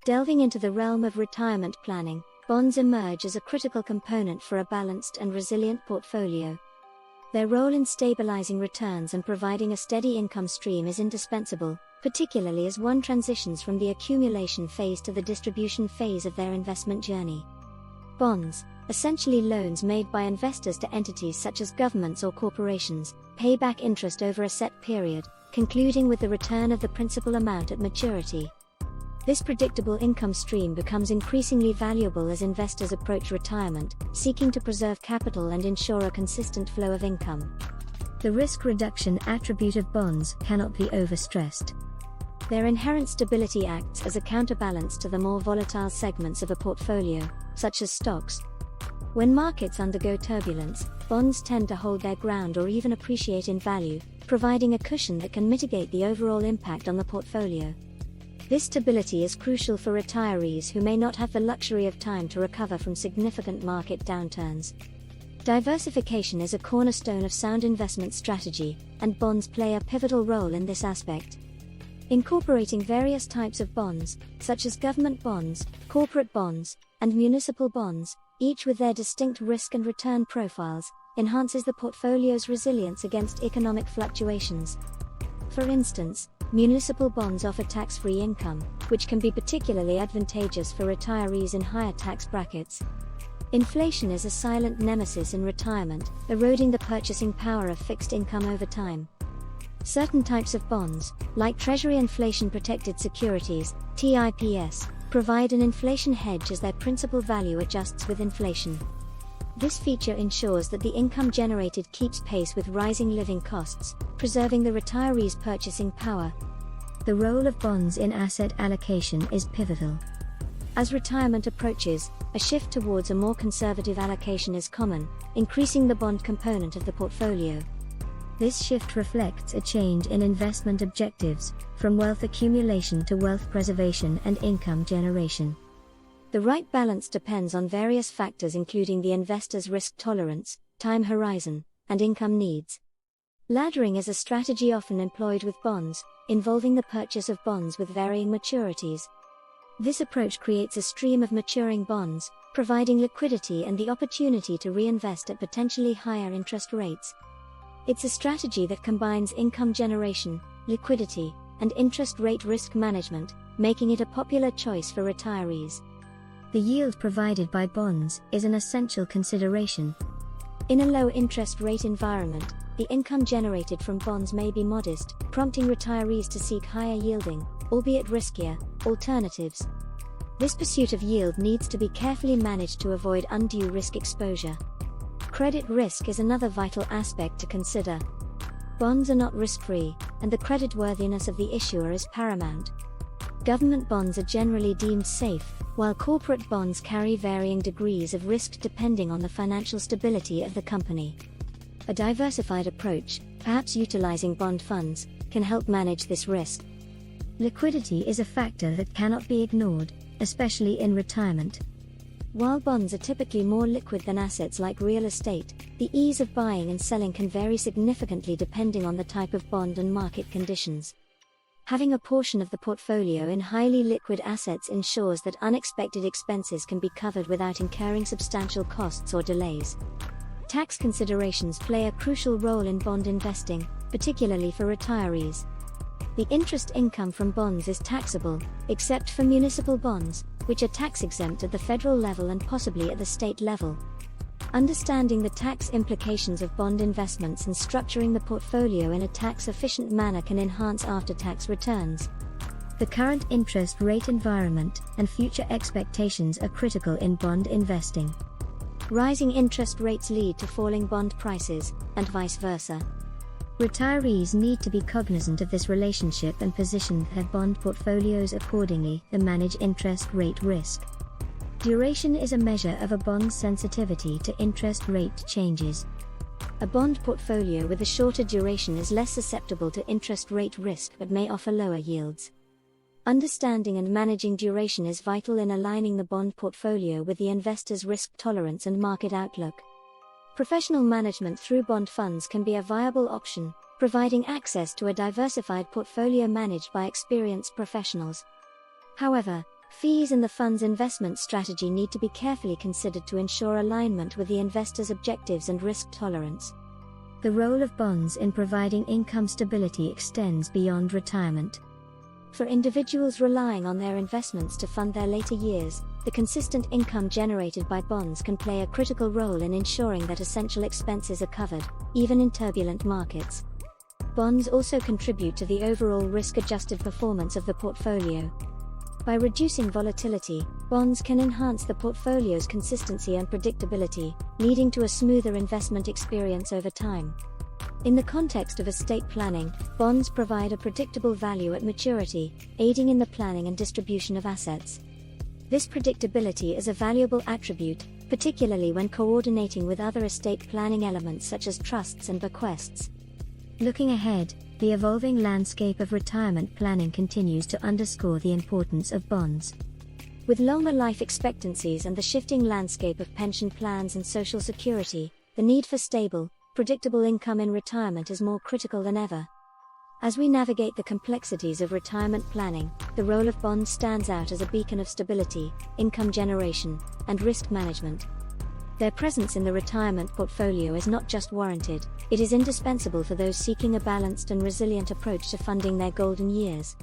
Delving into the realm of retirement planning, bonds emerge as a critical component for a balanced and resilient portfolio. Their role in stabilizing returns and providing a steady income stream is indispensable, particularly as one transitions from the accumulation phase to the distribution phase of their investment journey. Bonds, essentially loans made by investors to entities such as governments or corporations, pay back interest over a set period, concluding with the return of the principal amount at maturity. This predictable income stream becomes increasingly valuable as investors approach retirement, seeking to preserve capital and ensure a consistent flow of income. The risk reduction attribute of bonds cannot be overstressed. Their inherent stability acts as a counterbalance to the more volatile segments of a portfolio, such as stocks. When markets undergo turbulence, bonds tend to hold their ground or even appreciate in value, providing a cushion that can mitigate the overall impact on the portfolio. This stability is crucial for retirees who may not have the luxury of time to recover from significant market downturns. Diversification is a cornerstone of sound investment strategy, and bonds play a pivotal role in this aspect. Incorporating various types of bonds, such as government bonds, corporate bonds, and municipal bonds, each with their distinct risk and return profiles, enhances the portfolio's resilience against economic fluctuations. For instance, municipal bonds offer tax-free income, which can be particularly advantageous for retirees in higher tax brackets. Inflation is a silent nemesis in retirement, eroding the purchasing power of fixed income over time. Certain types of bonds, like Treasury inflation-protected securities, TIPS, provide an inflation hedge as their principal value adjusts with inflation. This feature ensures that the income generated keeps pace with rising living costs, preserving the retiree's purchasing power. The role of bonds in asset allocation is pivotal. As retirement approaches, a shift towards a more conservative allocation is common, increasing the bond component of the portfolio. This shift reflects a change in investment objectives, from wealth accumulation to wealth preservation and income generation. The right balance depends on various factors including the investor's risk tolerance, time horizon, and income needs. Laddering is a strategy often employed with bonds, involving the purchase of bonds with varying maturities. This approach creates a stream of maturing bonds, providing liquidity and the opportunity to reinvest at potentially higher interest rates. It's a strategy that combines income generation, liquidity, and interest rate risk management, making it a popular choice for retirees. The yield provided by bonds is an essential consideration. In a low-interest rate environment, the income generated from bonds may be modest, prompting retirees to seek higher-yielding, albeit riskier, alternatives. This pursuit of yield needs to be carefully managed to avoid undue risk exposure. Credit risk is another vital aspect to consider. Bonds are not risk-free, and the creditworthiness of the issuer is paramount. Government bonds are generally deemed safe, while corporate bonds carry varying degrees of risk depending on the financial stability of the company. A diversified approach, perhaps utilizing bond funds, can help manage this risk. Liquidity is a factor that cannot be ignored, especially in retirement. While bonds are typically more liquid than assets like real estate, the ease of buying and selling can vary significantly depending on the type of bond and market conditions. Having a portion of the portfolio in highly liquid assets ensures that unexpected expenses can be covered without incurring substantial costs or delays. Tax considerations play a crucial role in bond investing, particularly for retirees. The interest income from bonds is taxable, except for municipal bonds, which are tax-exempt at the federal level and possibly at the state level. Understanding the tax implications of bond investments and structuring the portfolio in a tax-efficient manner can enhance after-tax returns. The current interest rate environment and future expectations are critical in bond investing. Rising interest rates lead to falling bond prices, and vice versa. Retirees need to be cognizant of this relationship and position their bond portfolios accordingly to manage interest rate risk. Duration is a measure of a bond's sensitivity to interest rate changes. A bond portfolio with a shorter duration is less susceptible to interest rate risk but may offer lower yields. Understanding and managing duration is vital in aligning the bond portfolio with the investor's risk tolerance and market outlook. Professional management through bond funds can be a viable option, providing access to a diversified portfolio managed by experienced professionals. However, Fees and the fund's investment strategy need to be carefully considered to ensure alignment with the investor's objectives and risk tolerance. The role of bonds in providing income stability extends beyond retirement. For individuals relying on their investments to fund their later years, the consistent income generated by bonds can play a critical role in ensuring that essential expenses are covered, even in turbulent markets. Bonds also contribute to the overall risk-adjusted performance of the portfolio. By reducing volatility, bonds can enhance the portfolio's consistency and predictability, leading to a smoother investment experience over time. In the context of estate planning, bonds provide a predictable value at maturity, aiding in the planning and distribution of assets. This predictability is a valuable attribute, particularly when coordinating with other estate planning elements such as trusts and bequests. Looking ahead, the evolving landscape of retirement planning continues to underscore the importance of bonds. With longer life expectancies and the shifting landscape of pension plans and social security, the need for stable, predictable income in retirement is more critical than ever. As we navigate the complexities of retirement planning, the role of bonds stands out as a beacon of stability, income generation, and risk management. Their presence in the retirement portfolio is not just warranted, it is indispensable for those seeking a balanced and resilient approach to funding their golden years.